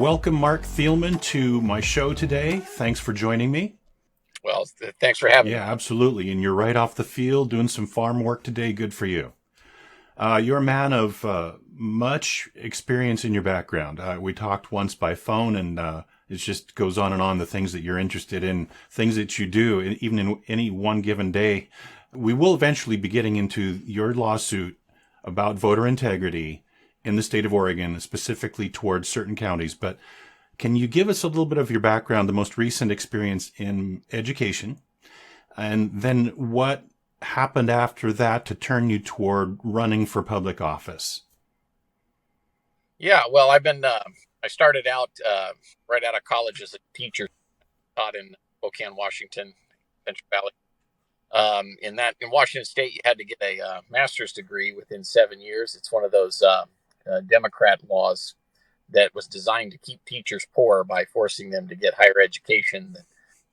welcome Marc Thielman to my show today. Thanks for joining me. Well, thanks for having me. Yeah, absolutely. And you're right off the field doing some farm work today. Good for you. You're a man of much experience in your background. We talked once by phone, and it just goes on and on, the things that you're interested in, things that you do, even in any one given day. We will eventually be getting into your lawsuit about voter integrity in the state of Oregon, specifically towards certain counties. But can you give us a little bit of your background, the most recent experience in education, and then what happened after that to turn you toward running for public office? Yeah, well, I started out right out of college as a teacher, taught in Spokane, Washington, Central Valley. In Washington State, you had to get a master's degree within 7 years. It's one of those Democrat laws that was designed to keep teachers poor by forcing them to get higher education.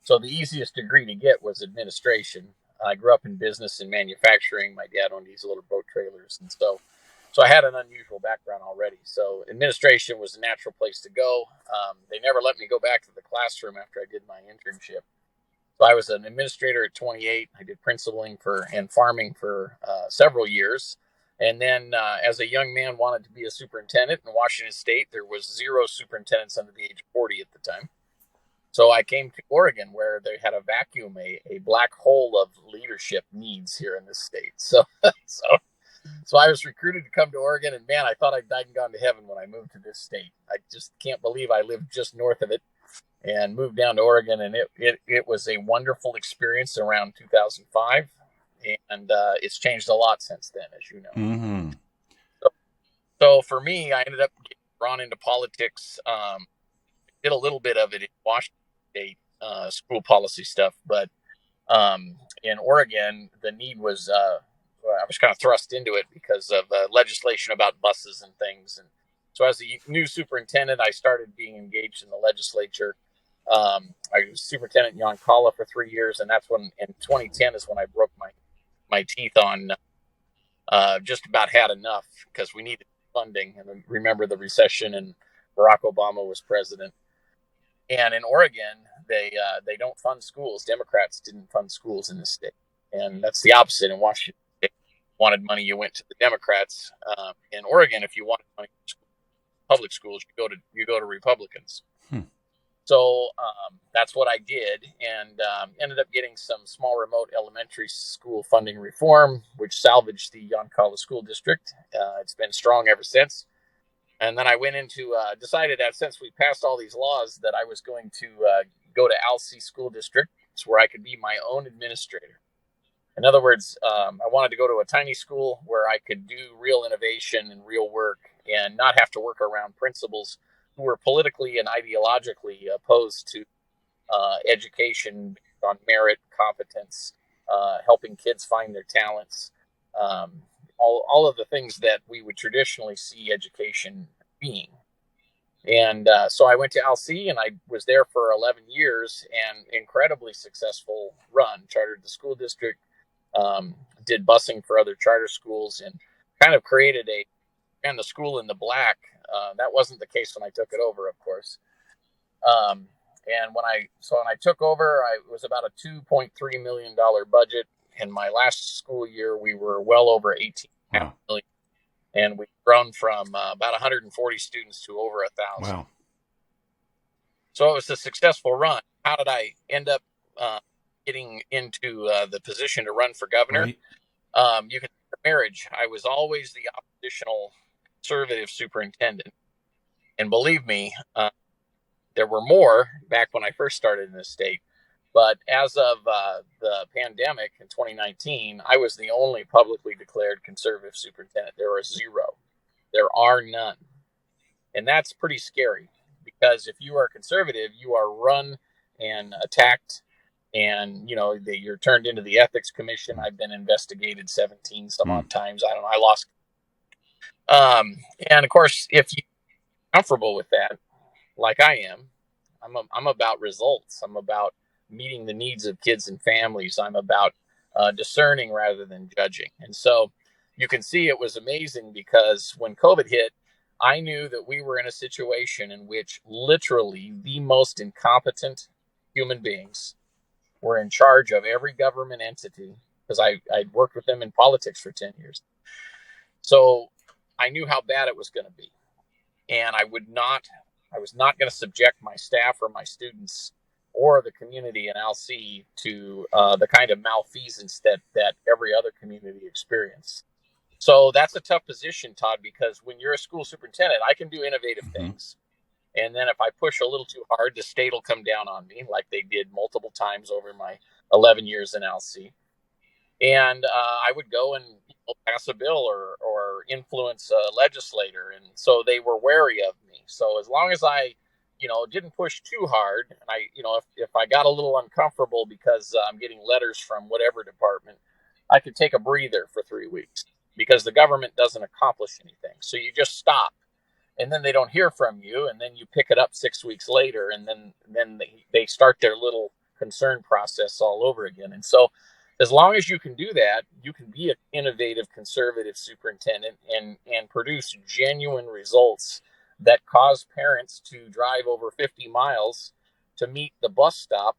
So the easiest degree to get was administration. I grew up in business and manufacturing. My dad owned these little boat trailers, and so I had an unusual background already. So administration was a natural place to go. They never let me go back to the classroom after I did my internship. So I was an administrator at 28. I did principaling and farming for several years. And then as a young man, wanted to be a superintendent. In Washington State, there was 0 superintendents under the age of 40 at the time. So I came to Oregon, where they had a vacuum, a black hole of leadership needs here in this state. So I was recruited to come to Oregon, and man, I thought I'd died and gone to heaven when I moved to this state. I just can't believe I lived just north of it and moved down to Oregon, and it was a wonderful experience around 2005. And it's changed a lot since then, as you know. Mm-hmm. So for me, I ended up getting drawn into politics. Did a little bit of it in Washington State, school policy stuff, but in Oregon, the need was I was kind of thrust into it because of legislation about buses and things. And so as a new superintendent, I started being engaged in the legislature. I was superintendent in Yamhill for 3 years, and that's when, in 2010, is when I broke my teeth on just about had enough, because we needed funding. And remember the recession, and Barack Obama was president. And in Oregon, they don't fund schools. Democrats didn't fund schools in the state, and that's the opposite in Washington. If you wanted money, you went to the Democrats. In Oregon, if you wanted money for public schools, you go to Republicans. So that's what I did, and ended up getting some small remote elementary school funding reform, which salvaged the Yamhill School District. It's been strong ever since. And then I went into, decided that since we passed all these laws, that I was going to go to Alsea School District, where I could be my own administrator. In other words, I wanted to go to a tiny school where I could do real innovation and real work and not have to work around principals who were politically and ideologically opposed to education based on merit, competence, helping kids find their talents, all of the things that we would traditionally see education being. And so I went to Alsea, and I was there for 11 years, and incredibly successful run. Chartered the school district, did busing for other charter schools, and kind of created the school in the black. That wasn't the case when I took it over, of course. And when I took over, it was about a $2.3 million budget. In my last school year, we were well over 18 million, and we've grown from about 140 students to over 1,000. Wow! So it was a successful run. How did I end up getting into the position to run for governor? Right. You can see the marriage. I was always the oppositional conservative superintendent, and believe me, there were more back when I first started in this state. But as of the pandemic in 2019, I was the only publicly declared conservative superintendent. There are 0. There are none. And that's pretty scary, because if you are conservative, you are run and attacked, and you're turned into the ethics commission. I've been investigated 17 some odd times. I don't know. I lost. And of course, if you're comfortable with that, like I am, I'm about results. I'm about meeting the needs of kids and families. I'm about discerning rather than judging. And so you can see it was amazing, because when COVID hit, I knew that we were in a situation in which literally the most incompetent human beings were in charge of every government entity, because I'd worked with them in politics for 10 years. So I knew how bad it was going to be. And I was not going to subject my staff or my students or the community in Alsea to the kind of malfeasance that every other community experienced. So that's a tough position, Todd, because when you're a school superintendent, I can do innovative things. And then if I push a little too hard, the state will come down on me, like they did multiple times over my 11 years in Alsea. And I would go and pass a bill or influence a legislator. And so they were wary of me. So as long as I, didn't push too hard, and if I got a little uncomfortable because I'm getting letters from whatever department, I could take a breather for 3 weeks because the government doesn't accomplish anything. So you just stop, and then they don't hear from you, and then you pick it up 6 weeks later, and then they start their little concern process all over again. And so as long as you can do that, you can be an innovative conservative superintendent and produce genuine results that cause parents to drive over 50 miles to meet the bus stop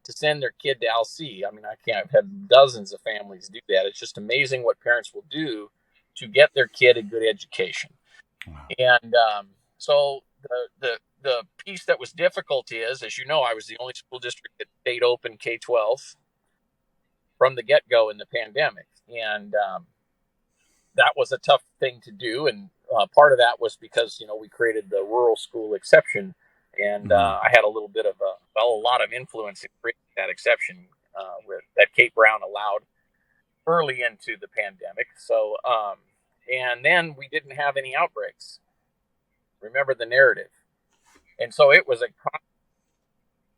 to send their kid to Alsea. I mean, I've had dozens of families do that. It's just amazing what parents will do to get their kid a good education. Wow. And so the piece that was difficult is, as you know, I was the only school district that stayed open K-12 from the get-go in the pandemic. And that was a tough thing to do. And part of that was because, we created the rural school exception. And I had a little bit of a lot of influence in creating that exception that Kate Brown allowed early into the pandemic. So, and then we didn't have any outbreaks. Remember the narrative. And so it was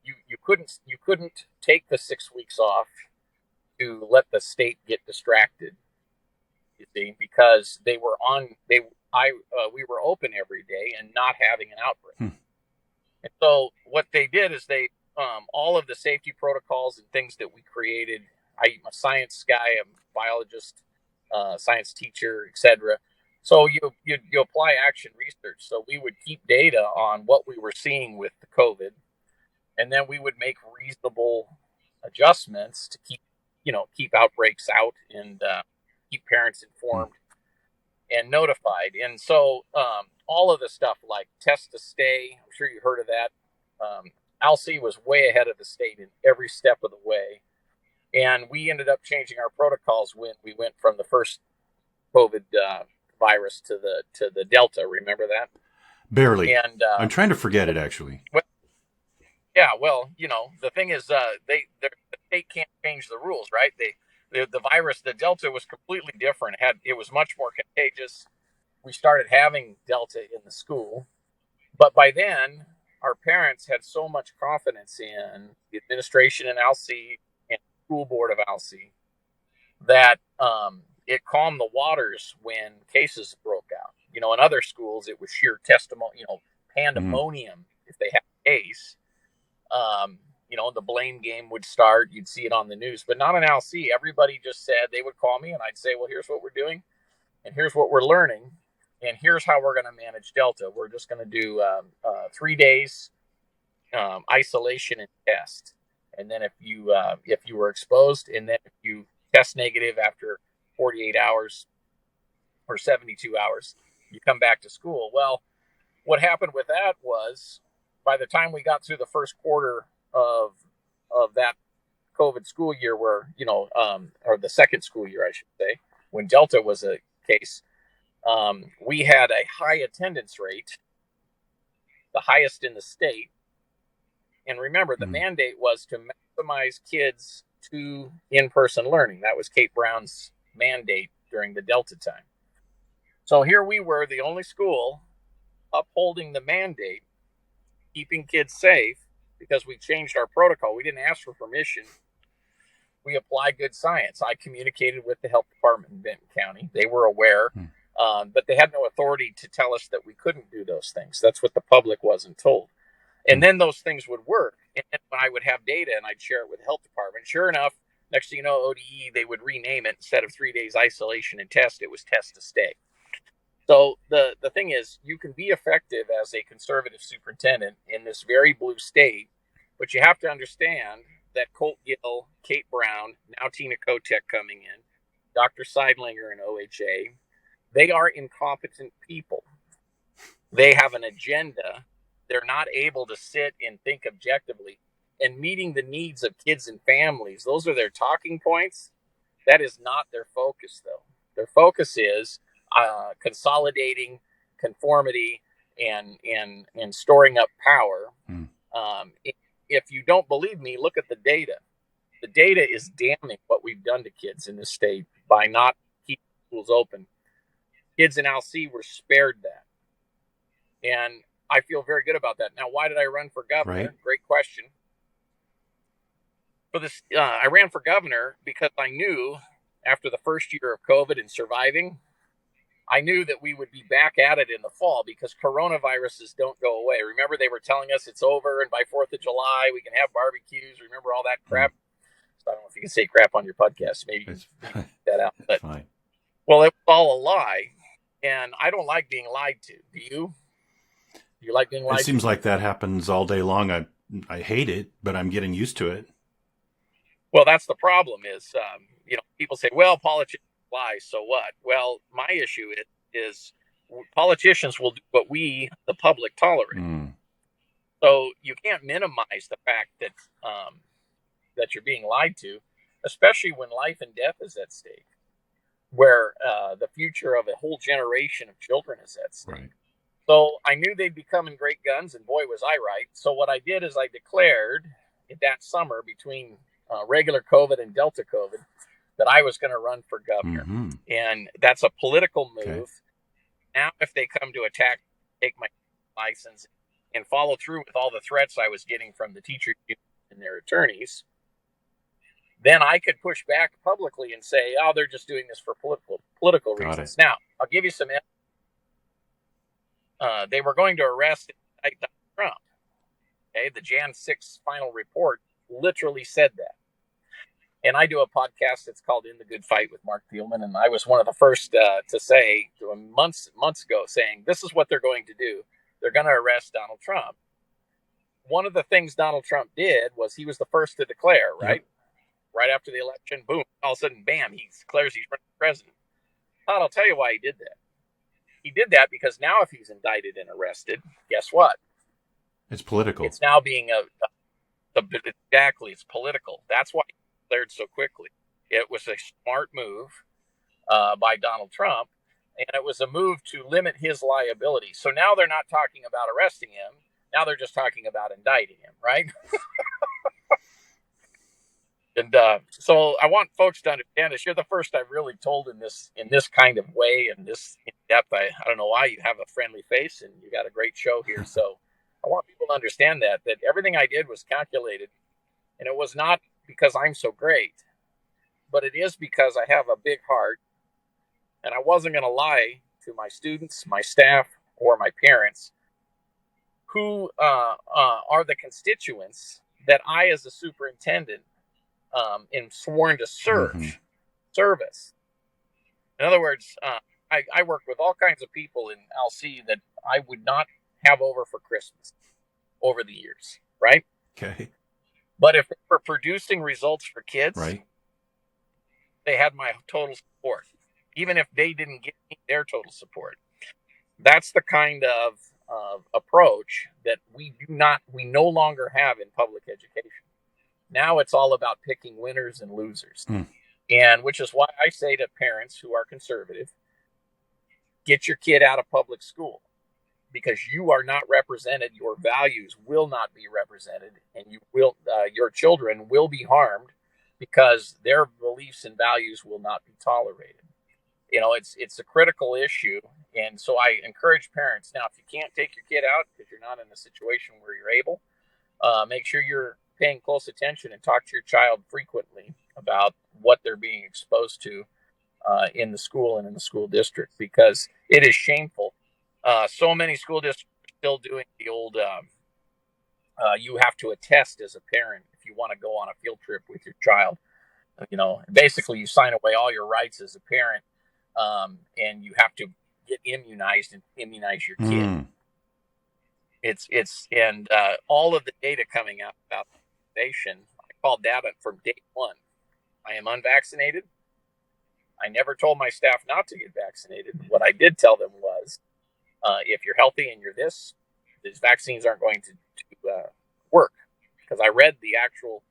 you couldn't take the 6 weeks off to let the state get distracted, you see, because we were open every day and not having an outbreak. And so what they did is they all of the safety protocols and things that we created. I'm a science guy, I'm a biologist, science teacher, etc. So you apply action research. So we would keep data on what we were seeing with the COVID, and then we would make reasonable adjustments to keep outbreaks out and keep parents informed and notified. And so all of the stuff like test to stay, I'm sure you heard of that. Alsea was way ahead of the state in every step of the way. And we ended up changing our protocols when we went from the first COVID virus to the Delta. Remember that? Barely. And I'm trying to forget it, actually. Well, yeah, well, the thing is, the state can't change the rules, right? The virus, the Delta, was completely different. It was much more contagious. We started having Delta in the school, but by then, our parents had so much confidence in the administration in Alsea and the school board of Alsea that it calmed the waters when cases broke out. In other schools, it was sheer testimony, pandemonium if they had a case. The blame game would start. You'd see it on the news, but not in Alsea. Everybody just said, they would call me and I'd say, well, here's what we're doing and here's what we're learning. And here's how we're going to manage Delta. We're just going to do 3 days isolation and test. And then if you were exposed, and then if you test negative after 48 hours or 72 hours, you come back to school. Well, what happened with that was, by the time we got through the first quarter of that COVID school year, where or the second school year, I should say, when Delta was a case, we had a high attendance rate, the highest in the state. And remember, the mandate was to maximize kids to in-person learning. That was Kate Brown's mandate during the Delta time. So here we were, the only school upholding the mandate, keeping kids safe, because we changed our protocol. We didn't ask for permission. We applied good science. I communicated with the health department in Benton County. They were aware, but they had no authority to tell us that we couldn't do those things. That's what the public wasn't told. And then those things would work. And when I would have data and I'd share it with the health department, sure enough, next thing you know, ODE, they would rename it. Instead of 3 days isolation and test, it was test to stay. So the thing is, you can be effective as a conservative superintendent in this very blue state, but you have to understand that Colt Gill, Kate Brown, now Tina Kotek coming in, Dr. Seidlinger and OHA, they are incompetent people. They have an agenda. They're not able to sit and think objectively. And meeting the needs of kids and families, those are their talking points. That is not their focus, though. Their focus is consolidating conformity and storing up power. If you don't believe me, look at the data. The data is damning what we've done to kids in this state by not keeping schools open. Kids in Alsea were spared that. And I feel very good about that. Now, why did I run for governor? Right. Great question. For this, I ran for governor because I knew after the first year of COVID and surviving, I knew that we would be back at it in the fall because coronaviruses don't go away. Remember, they were telling us it's over and by 4th of July, we can have barbecues. Remember all that crap? So I don't know if you can say crap on your podcast. Maybe you can keep that out. But, fine. Well, it was all a lie. And I don't like being lied to. Do you? Do you like being lied to? It seems like that happens all day long. I hate it, but I'm getting used to it. Well, that's the problem is, people say, well, politicians lie, so what? Well, my issue is politicians will do what we, the public, tolerate. So you can't minimize the fact that that you're being lied to, especially when life and death is at stake, where the future of a whole generation of children is at stake. Right. So I knew they'd be coming great guns, and boy, was I right. So what I did is I declared that summer between regular COVID and Delta COVID that I was going to run for governor. And that's a political move. Okay. Now, if they come to attack, take my license and follow through with all the threats I was getting from the teachers and their attorneys, then I could push back publicly and say, oh, they're just doing this for political reasons. Now, I'll give you some evidence. They were going to arrest Donald Trump. Okay, the Jan 6 final report literally said that. And I do a podcast that's called In the Good Fight with Marc Thielman, and I was one of the first to say months ago, saying this is what they're going to do. They're going to arrest Donald Trump. One of the things Donald Trump did was he was the first to declare, right? Yep. Right after the election, boom, all of a sudden, bam, he declares he's running for president. Todd, I'll tell you why he did that. He did that because now if he's indicted and arrested, guess what? It's political. It's now being exactly, it's political. That's why he declared so quickly. It was a smart move by Donald Trump, and it was a move to limit his liability. So now they're not talking about arresting him. Now they're just talking about indicting him, right? And so I want folks to understand this. You're the first I've really told in this kind of way and this in depth. I don't know why. You have a friendly face and you got a great show here. So I want people to understand that everything I did was calculated, and it was not because I'm so great, but it is because I have a big heart, and I wasn't going to lie to my students, my staff, or my parents, who are the constituents that I, as a superintendent, am sworn to service. In other words, I work with all kinds of people in Alsea that I would not have over for Christmas over the years, right? Okay. But if they were producing results for kids, right, they had my total support, even if they didn't give me their total support. That's the kind of approach that we no longer have in public education. Now it's all about picking winners and losers. And which is why I say to parents who are conservative, get your kid out of public school, because you are not represented. Your values will not be represented, and your children will be harmed because their beliefs and values will not be tolerated. It's a critical issue. And so I encourage parents. Now, if you can't take your kid out because you're not in a situation where you're able, make sure you're paying close attention and talk to your child frequently about what they're being exposed to in the school and in the school district, because it is shameful. So many school districts are still doing the old, you have to attest as a parent if you want to go on a field trip with your child. Basically you sign away all your rights as a parent, and you have to get immunized and immunize your kid. Mm. And all of the data coming out about vaccination, I called data from day one. I am unvaccinated. I never told my staff not to get vaccinated. What I did tell them was, if you're healthy and you're these vaccines aren't going to work. Because I read the actual,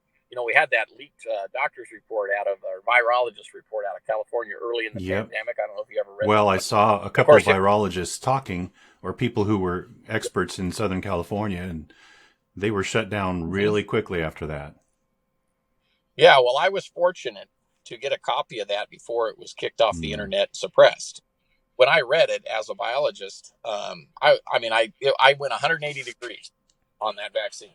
we had that leaked doctor's report or virologist report out of California early in the pandemic. I don't know if you ever read that. Well, I saw a couple of virologists talking, or people who were experts in Southern California, and they were shut down really quickly after that. Yeah, well, I was fortunate to get a copy of that before it was kicked off the internet, suppressed. When I read it as a biologist, I went 180 degrees on that vaccine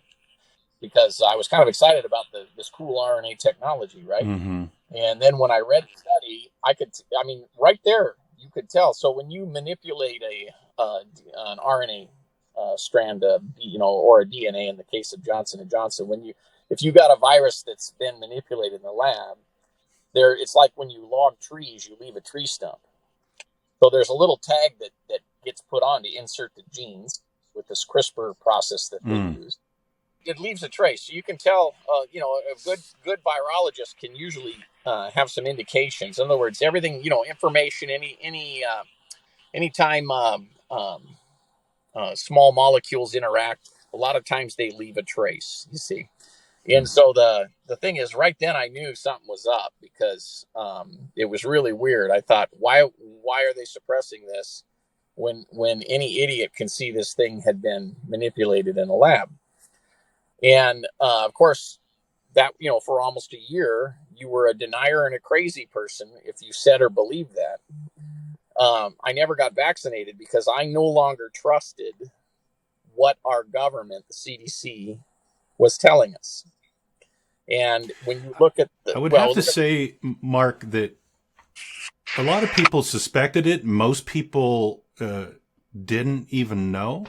because I was kind of excited about this cool RNA technology, right? Mm-hmm. And then when I read the study, right there, you could tell. So when you manipulate an RNA strand of, or a DNA in the case of Johnson & Johnson, if you got a virus that's been manipulated in the lab, it's like when you log trees, you leave a tree stump. So there's a little tag that gets put on to insert the genes with this CRISPR process that they use. It leaves a trace. So you can tell, a good virologist can usually have some indications. In other words, everything, information, anytime small molecules interact, a lot of times they leave a trace, you see. And so the thing is, right then I knew something was up because it was really weird. I thought, why are they suppressing this when any idiot can see this thing had been manipulated in a lab? And of course, that for almost a year, you were a denier and a crazy person if you said or believed that. I never got vaccinated because I no longer trusted what our government, the CDC, was telling us. And when you look at I would have to say, Mark, that a lot of people suspected it. Most people didn't even know.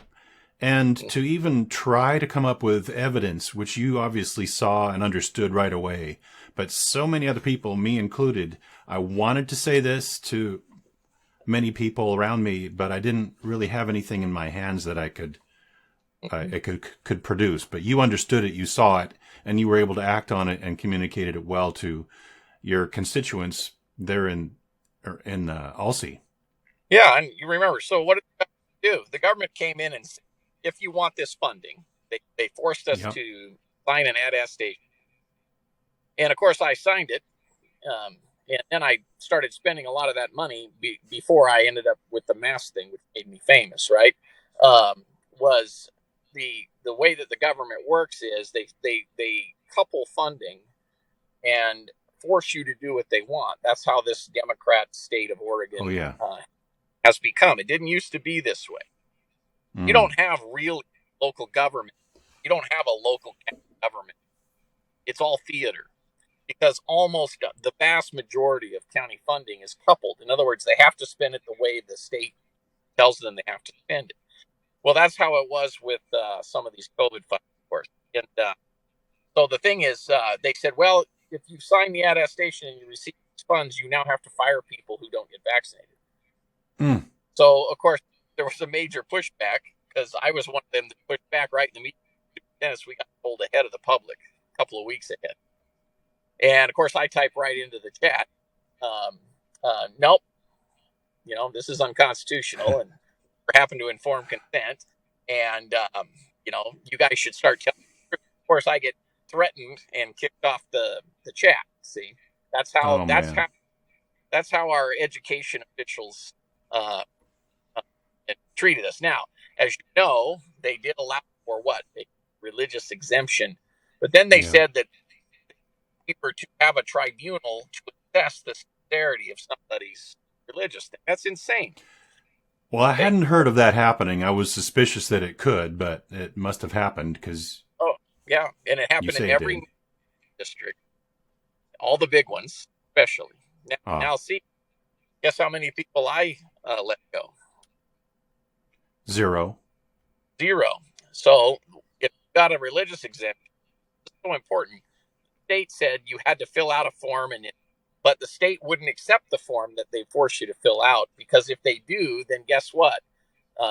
And to even try to come up with evidence, which you obviously saw and understood right away, but so many other people, me included, I wanted to say this to many people around me, but I didn't really have anything in my hands that I could produce. But you understood it, you saw it, and you were able to act on it and communicated it well to your constituents there in Alsea. Yeah, and you remember. So what did the government do? The government came in and said, if you want this funding, they forced us to sign an attestation. And of course, I signed it. And then I started spending a lot of that money before I ended up with the mask thing, which made me famous, right? Was the way that the government works is they couple funding and force you to do what they want. That's how this Democrat state of Oregon has become. It didn't used to be this way. You don't have real local government. You don't have a local government. It's all theater because almost the vast majority of county funding is coupled. In other words, they have to spend it the way the state tells them they have to spend it. Well, that's how it was with some of these COVID funds, of course. And so the thing is, they said, well, if you sign the attestation and you receive these funds, you now have to fire people who don't get vaccinated. So, of course, there was a major pushback because I was one of them that pushed back right in the meeting. Dennis, we got pulled ahead of the public a couple of weeks ahead. And, of course, I typed right into the chat, nope, this is unconstitutional and we're having to inform consent. And, you guys should start telling. Of course, I get threatened and kicked off the chat. See, that's how our education officials treated us. Now, as you know, they did allow for a religious exemption, but then they said that we were to have a tribunal to assess the sincerity of somebody's religious thing. That's insane. Well, I hadn't heard of that happening. I was suspicious that it could, but it must have happened because. Oh, yeah. And it happened in every district, all the big ones, especially. Now see, guess how many people I let go? Zero. So if you got a religious exemption, it's so important. The state said you had to fill out a form and but the state wouldn't accept the form that they force you to fill out, because if they do, then guess what?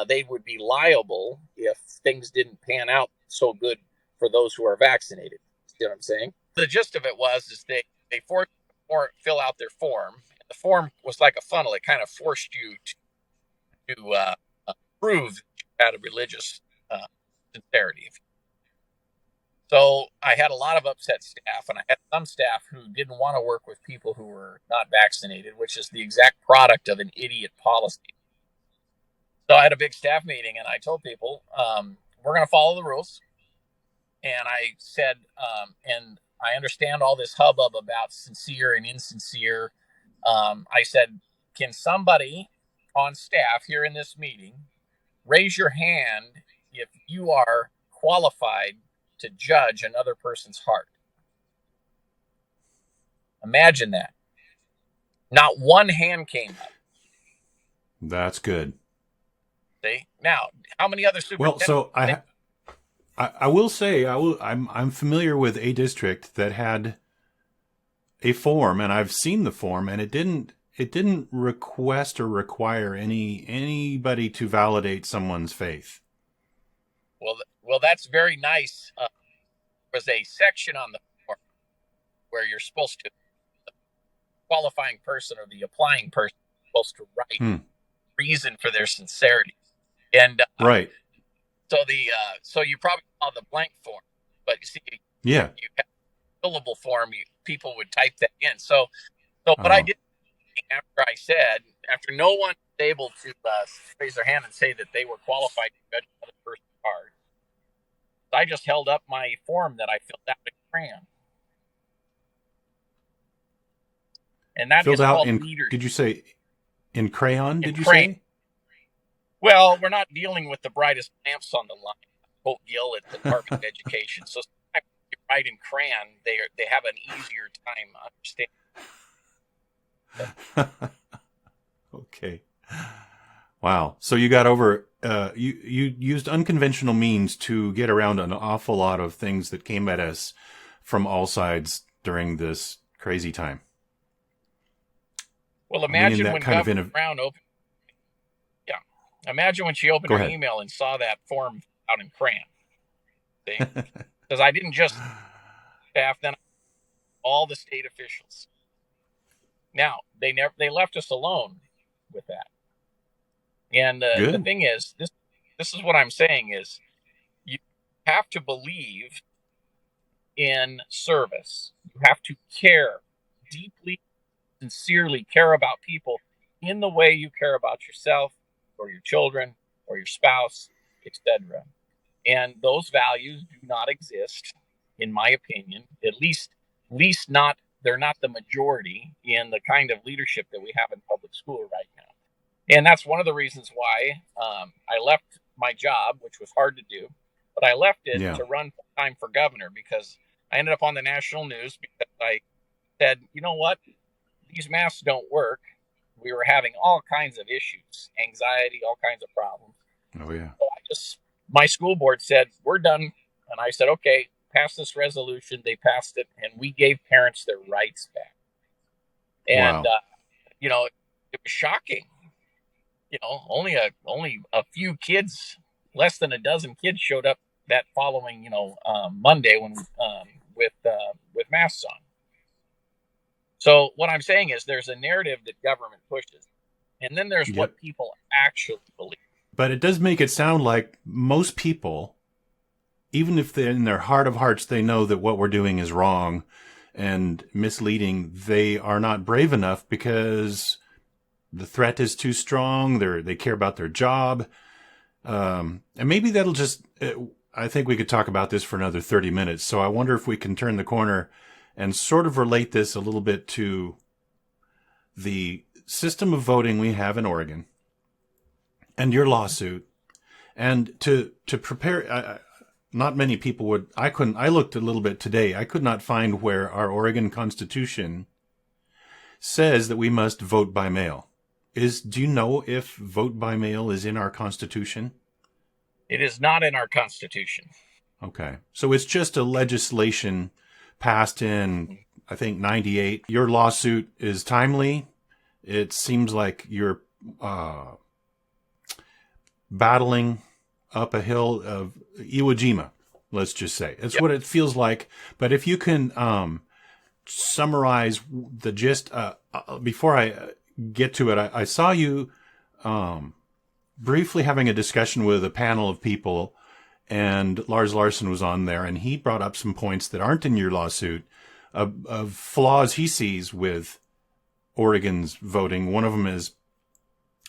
They would be liable if things didn't pan out so good for those who are vaccinated. See what I'm saying? The gist of it is they forced you to fill out their form. The form was like a funnel. It kind of forced you to prove that you had a religious sincerity. So I had a lot of upset staff, and I had some staff who didn't want to work with people who were not vaccinated, which is the exact product of an idiot policy. So I had a big staff meeting, and I told people, we're going to follow the rules. And I said, and I understand all this hubbub about sincere and insincere. I said, can somebody on staff here in this meeting raise your hand if you are qualified to judge another person's heart? Imagine that. Not one hand came up. That's good. See? Now, how many other superintendents? Well, so I will say I'm familiar with a district that had a form, and I've seen the form, and it didn't request or require anybody to validate someone's faith. Well, that's very nice. There was a section on the form where you're supposed to, the qualifying person or the applying person is supposed to write reason for their sincerity. And right. So you probably saw the blank form, but you see, yeah, you have a fillable form. People would type that in. So what I did after no one was able to raise their hand and say that they were qualified to judge another person's card, I just held up my form that I filled out in crayon. And that filled is out called in leadership. Did you say in crayon? Did you crayon. say? Well, we're not dealing with the brightest lamps on the line. Quote Gill at the Department of Education. So if you write in crayon, they have an easier time understanding. Okay. Wow. So you got over. You used unconventional means to get around an awful lot of things that came at us from all sides during this crazy time. Well, imagine when Governor Brown opened. Yeah, imagine when she opened her email and saw that form out in crayon. See, because I didn't just staff, then all the state officials. Now they left us alone with that. And the thing is, this is what I'm saying is, you have to believe in service. You have to care deeply, sincerely care about people in the way you care about yourself or your children or your spouse, etc. And those values do not exist, in my opinion, at least not, they're not the majority in the kind of leadership that we have in public school right now. And that's one of the reasons why I left my job, which was hard to do, but I left it to run full-time for governor, because I ended up on the national news because I said, you know what, these masks don't work. We were having all kinds of issues, anxiety, all kinds of problems. Oh, yeah. So my school board said, we're done. And I said, okay, pass this resolution. They passed it, and we gave parents their rights back. And, it was shocking. Only a few kids, less than a dozen kids showed up that following, Monday when with masks on. So what I'm saying is there's a narrative that government pushes, and then there's what people actually believe. But it does make it sound like most people, even if in their heart of hearts they know that what we're doing is wrong and misleading, they are not brave enough because the threat is too strong. They care about their job. And maybe that'll just, I think we could talk about this for another 30 minutes. So I wonder if we can turn the corner and sort of relate this a little bit to the system of voting we have in Oregon and your lawsuit. And to prepare, not many people would, I looked a little bit today. I could not find where our Oregon Constitution says that we must vote by mail. Do you know if vote by mail is in our Constitution? It is not in our Constitution. Okay. So it's just a legislation passed in, I think, 98. Your lawsuit is timely. It seems like you're battling up a hill of Iwo Jima, let's just say. It's what it feels like. But if you can summarize the gist, before I get to it, I saw you briefly having a discussion with a panel of people, and Lars Larson was on there, and he brought up some points that aren't in your lawsuit of flaws he sees with Oregon's voting. One of them is,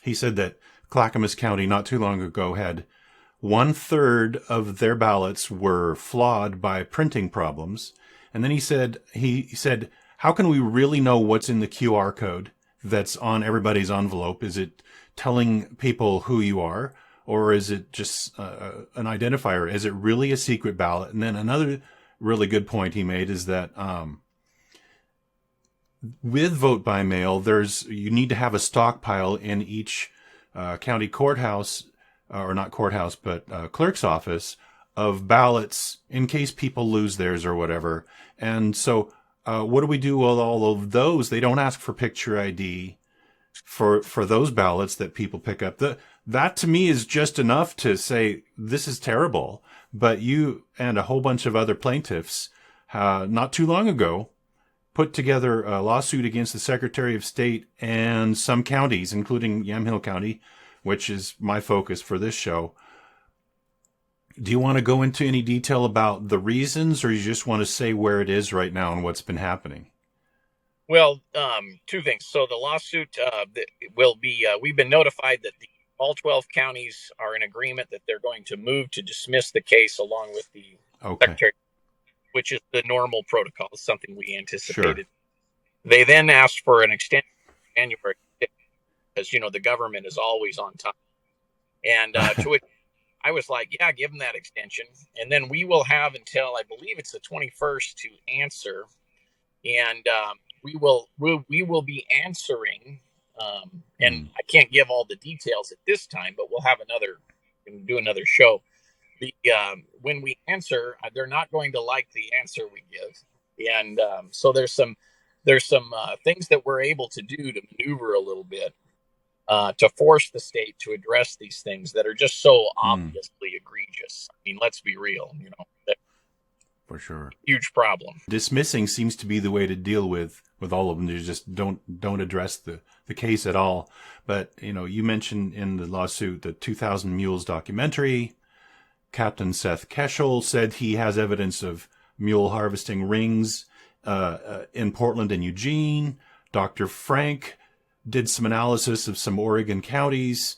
he said that Clackamas County not too long ago had 1/3 of their ballots were flawed by printing problems. And then he said, how can we really know what's in the QR code that's on everybody's envelope? Is it telling people who you are, or is it just an identifier? Is it really a secret ballot? And then another really good point he made is that with vote by mail, you need to have a stockpile in each county courthouse, or not courthouse, but clerk's office, of ballots in case people lose theirs or whatever. And so what do we do with all of those? They don't ask for picture ID for those ballots that people pick up. That to me is just enough to say this is terrible. But you and a whole bunch of other plaintiffs not too long ago put together a lawsuit against the Secretary of State and some counties, including Yamhill County, which is my focus for this show. Do you want to go into any detail about the reasons, or you just want to say where it is right now and what's been happening? Well, two things. So the lawsuit will be, we've been notified that all 12 counties are in agreement that they're going to move to dismiss the case along with the Secretary, which is the normal protocol, something we anticipated. Sure. They then asked for an extension in January, because, the government is always on time. And to which I was like, yeah, give them that extension. And then we will have until, I believe it's the 21st, to answer. And we will be answering. And I can't give all the details at this time, but we'll have do another show. When we answer, they're not going to like the answer we give. And so there's some things that we're able to do to maneuver a little bit to force the state to address these things that are just so obviously egregious. I mean, let's be real, for sure, huge problem. Dismissing seems to be the way to deal with all of them. You just don't address the case at all. But you mentioned in the lawsuit the 2000 Mules documentary. Captain Seth Keschel said he has evidence of mule harvesting rings in Portland and Eugene. Dr. Frank did some analysis of some Oregon counties,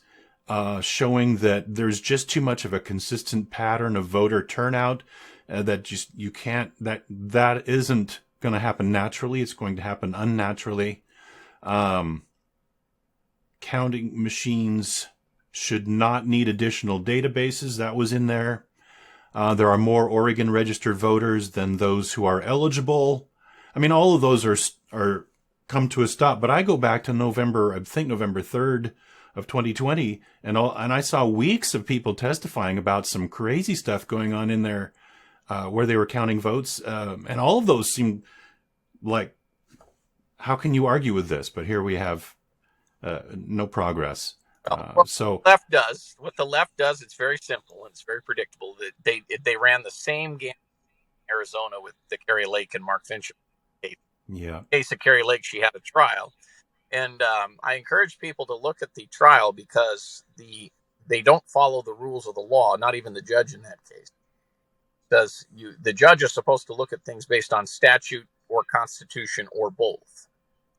showing that there's just too much of a consistent pattern of voter turnout, that isn't going to happen naturally. It's going to happen unnaturally. Counting machines should not need additional databases. That was in there. There are more Oregon registered voters than those who are eligible. I mean, all of those are come to a stop. But I go back to November 3rd of 2020, and I saw weeks of people testifying about some crazy stuff going on in there, where they were counting votes, and all of those seem like, how can you argue with this? But here we have no progress. What the left does, it's very simple and it's very predictable. That they ran the same game in Arizona with the Carrie Lake and Mark Fincher case. Yeah. In the case of Carrie Lake, she had a trial, and I encourage people to look at the trial, because they don't follow the rules of the law. Not even the judge in that case. The judge is supposed to look at things based on statute or constitution or both.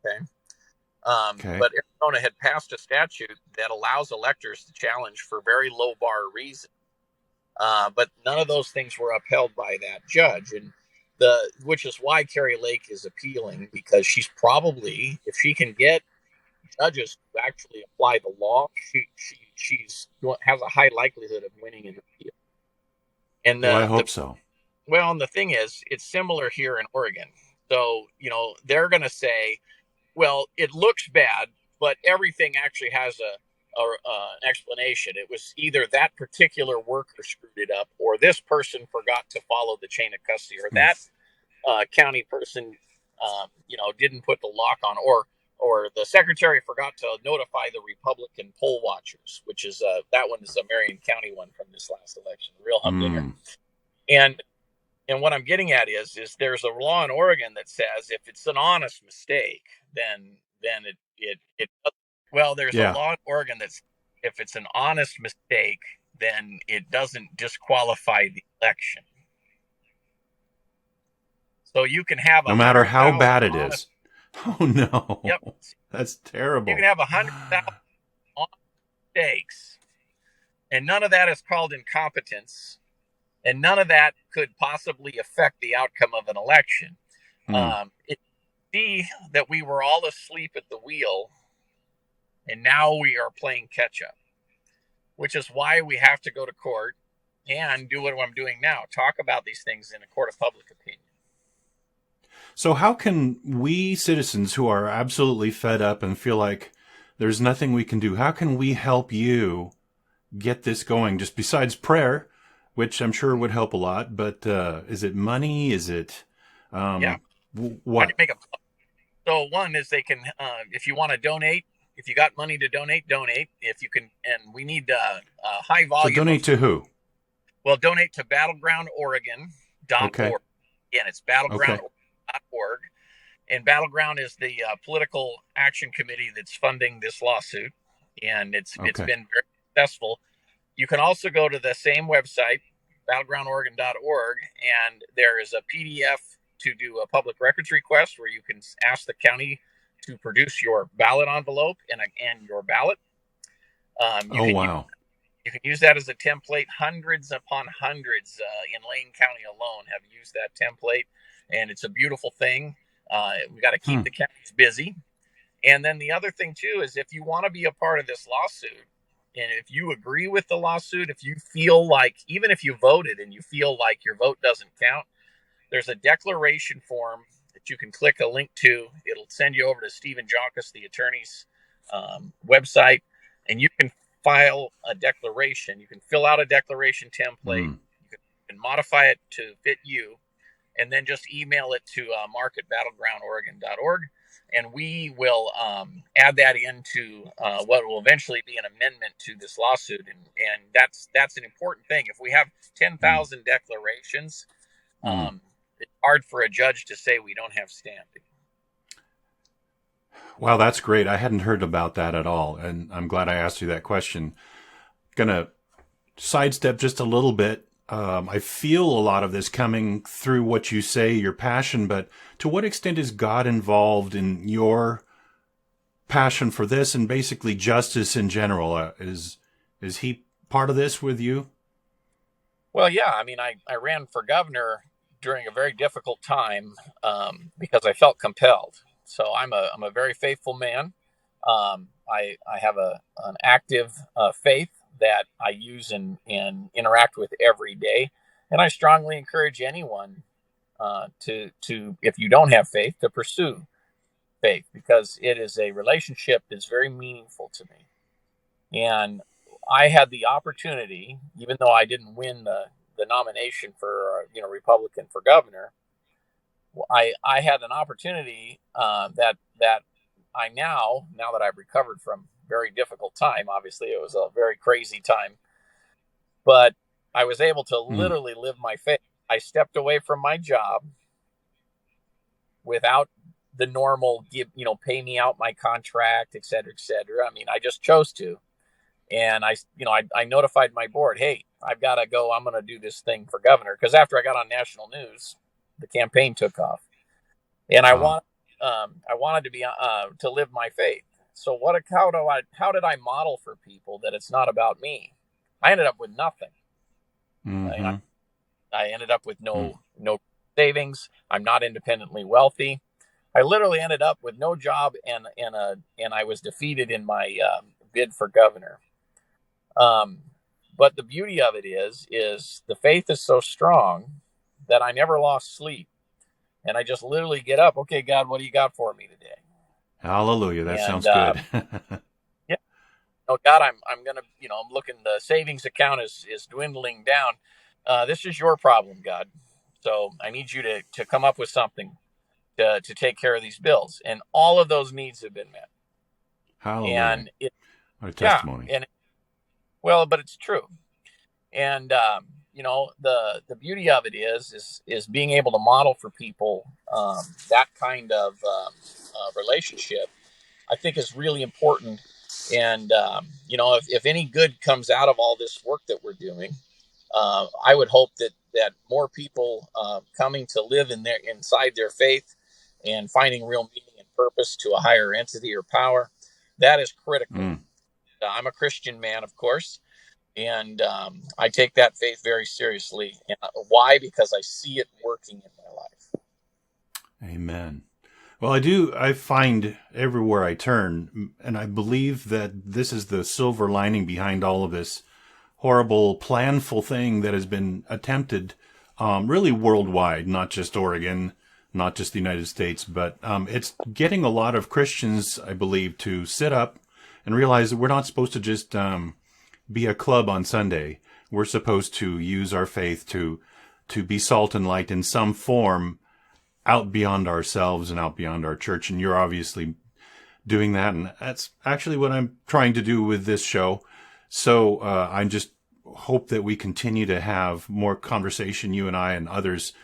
Okay. But Arizona had passed a statute that allows electors to challenge for very low bar reasons. But none of those things were upheld by that judge. And which is why Carrie Lake is appealing, because she's probably, if she can get judges to actually apply the law, she's has a high likelihood of winning an appeal. And I hope so. Well, and the thing is, it's similar here in Oregon. So, they're going to say, well, it looks bad, but everything actually has an explanation. It was either that particular worker screwed it up, or this person forgot to follow the chain of custody, or that county person didn't put the lock on, or the secretary forgot to notify the Republican poll watchers, which is that one is a Marion County one from this last election, real humdinger. And what I'm getting at is there's a law in Oregon that says if it's an honest mistake, then it well, there's a law in Oregon that's if it's an honest mistake, then it doesn't disqualify the election. So you can have no matter how bad it is. Oh no! Yep, that's terrible. You can have 100,000 mistakes, and none of that is called incompetence, and none of that could possibly affect the outcome of an election. It see that we were all asleep at the wheel, and now we are playing catch up, which is why we have to go to court and do what I'm doing now: talk about these things in a court of public opinion. So how can we citizens who are absolutely fed up and feel like there's nothing we can do, how can we help you get this going? Just besides prayer, which I'm sure would help a lot, but is it money? Is it what? So one is they can, if you want to donate, if you got money to donate. If you can, and we need high volume. So donate to who? Well, donate to battlegroundoregon.org. Okay. Again, it's battleground.org. And Battleground is the political action committee that's funding this lawsuit, and it's been very successful. You can also go to the same website, battlegroundoregon.org, and there is a PDF to do a public records request where you can ask the county to produce your ballot envelope and your ballot. You can use that as a template. Hundreds upon hundreds in Lane County alone have used that template, and it's a beautiful thing. We got to keep the counties busy. And then the other thing, too, is if you want to be a part of this lawsuit, and if you agree with the lawsuit, if you feel like, even if you voted and you feel like your vote doesn't count, there's a declaration form that you can click a link to. It'll send you over to Stephen Joncas, the attorney's website, and you can file a declaration. You can fill out a declaration template. You can modify it to fit you, and then just email it to mark@battlegroundoregon.org, and we will add that into what will eventually be an amendment to this lawsuit. And that's an important thing. If we have 10,000 declarations, it's hard for a judge to say we don't have standing. Wow, that's great. I hadn't heard about that at all, and I'm glad I asked you that question. Gonna sidestep just a little bit. I feel a lot of this coming through what you say, your passion, but to what extent is God involved in your passion for this and basically justice in general? Is he part of this with you? Well, yeah. I mean, I ran for governor during a very difficult time because I felt compelled. So I'm a very faithful man. I have an active faith that I use and interact with every day. And I strongly encourage anyone to, if you don't have faith, to pursue faith, because it is a relationship that's very meaningful to me. And I had the opportunity, even though I didn't win the nomination for, Republican for governor, I had an opportunity that I now that I've recovered from very difficult time. Obviously, it was a very crazy time, but I was able to literally live my faith. I stepped away from my job without the normal, pay me out my contract, et cetera, et cetera. I mean, I just chose to, and I notified my board, hey, I've got to go. I'm going to do this thing for governor, because after I got on national news, the campaign took off, and I wanted to be to live my faith. So how did I model for people that it's not about me? I ended up with nothing. I ended up with no savings. I'm not independently wealthy. I literally ended up with no job, and I was defeated in my bid for governor. But the beauty of it is the faith is so strong that I never lost sleep, and I just literally get up. Okay, God, what do you got for me today? Hallelujah. That sounds good. Yeah. Oh God, I'm going to, I'm looking, the savings account is dwindling down. This is your problem, God. So I need you to come up with something. to take care of these bills, and all of those needs have been met. Hallelujah. And what a testimony. Yeah, but it's true. And the beauty of it is being able to model for people that kind of relationship. I think is really important. And if any good comes out of all this work that we're doing, I would hope that more people coming to live inside their faith and finding real meaning and purpose to a higher entity or power, that is critical. I'm a Christian man, of course, and I take that faith very seriously. And why? Because I see it working in my life. Amen. Well, I find everywhere I turn, and I believe that this is the silver lining behind all of this horrible, planful thing that has been attempted really worldwide, not just Oregon, not just the United States, but it's getting a lot of Christians, I believe, to sit up and realize that we're not supposed to just be a club on Sunday. We're supposed to use our faith to be salt and light in some form out beyond ourselves and out beyond our church. And you're obviously doing that. And that's actually what I'm trying to do with this show. So I just hope that we continue to have more conversation, you and I and others,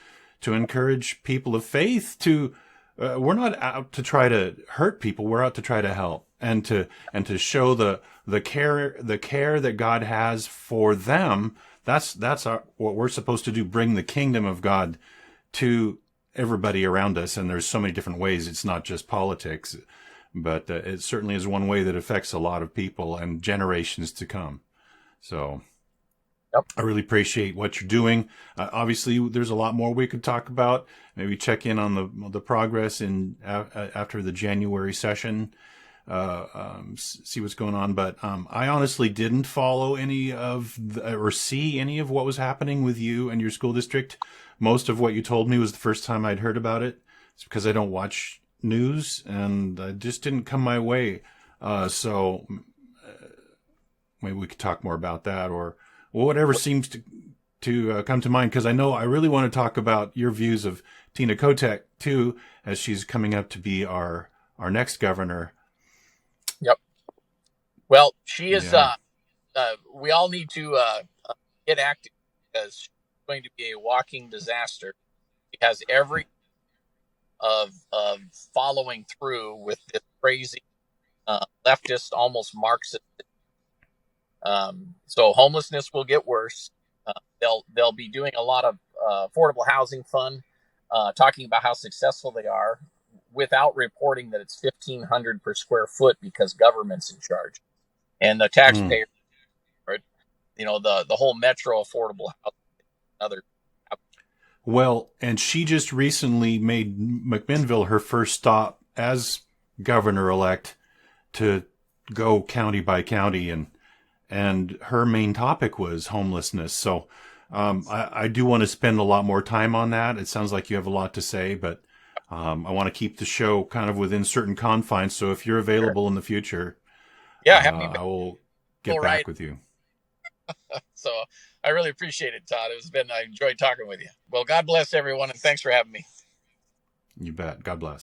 to encourage people of faith to, we're not out to try to hurt people. We're out to try to help and to show the care that God has for them. That's what we're supposed to do. Bring the kingdom of God to everybody around us. And there's so many different ways. It's not just politics, but it certainly is one way that affects a lot of people and generations to come. So yep. I really appreciate what you're doing. Obviously, there's a lot more we could talk about. Maybe check in on the progress in after the January session, see what's going on. But I honestly didn't follow any of or see any of what was happening with you and your school district. Most of what you told me was the first time I'd heard about it. It's because I don't watch news, and it just didn't come my way. So maybe we could talk more about that, or whatever seems to come to mind. Because I know I really want to talk about your views of Tina Kotek too, as she's coming up to be our next governor. Yep. Well, she is. Yeah. We all need to get active, because she's going to be a walking disaster. She has every of following through with this crazy leftist, almost Marxist. So homelessness will get worse. They'll be doing a lot of affordable housing fund, talking about how successful they are, without reporting that it's $1,500 per square foot because government's in charge, and the taxpayer, the whole metro affordable housing. Well, and she just recently made McMinnville her first stop as governor-elect to go county by county, and her main topic was homelessness. So I do want to spend a lot more time on that. It sounds like you have a lot to say, but I want to keep the show kind of within certain confines. So if you're available in the future, I will get back with you. So I really appreciate it, Todd. I enjoyed talking with you. Well, God bless everyone, and thanks for having me. You bet. God bless.